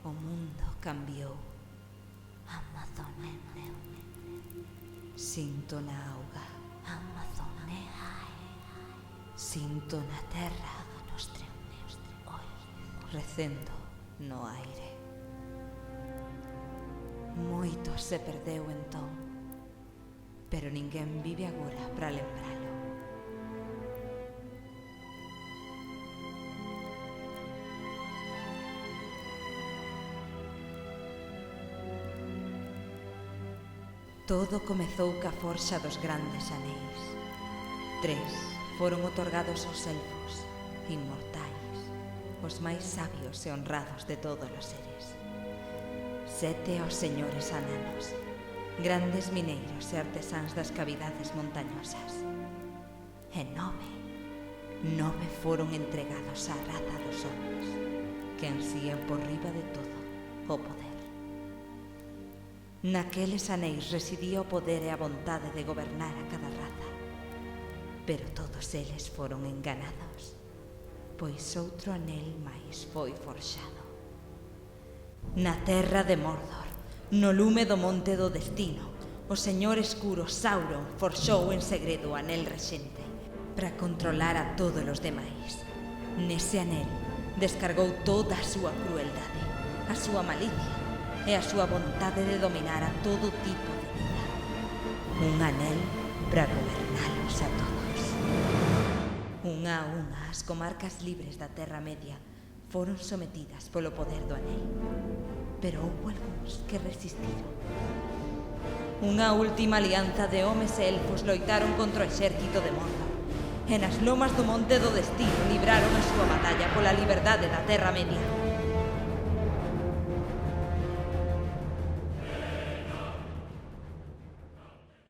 O mundo cambiou. Sinto na auga. Sinto na terra. Recendo no aire. Moito se perdeu entón, pero ninguén vive agora para lembralo. Todo comezou ca forxa dos grandes anéis. 3 foron otorgados aos elfos, inmortais, os máis sabios e honrados de todos os seres. 7 aos señores ananos, grandes mineiros e artesáns das cavidades montañosas. E 9 foron entregados á raza dos homens, que ansían por riba de todo o poder. Naqueles anéis residía o poder e a vontade de gobernar a cada raza, pero todos eles foron enganados, pois outro anel máis foi forxado. Na terra de Mordor, no lume do monte do destino, o señor escuro Sauron forxou en segredo o anel rexente para controlar a todos os demais. Nese anel descargou toda a súa crueldade, a súa malicia e a súa vontade de dominar a todo tipo de vida. Un anel para gobernalos a todos. Unha a unha, as comarcas libres da Terra Media foron sometidas polo poder do anel, pero houbo algúns que resistiron. Unha última alianza de homes e elfos loitaron contra o exército de Mordor, e nas lomas do monte do destino libraron a súa batalla pola liberdade da Terra Media.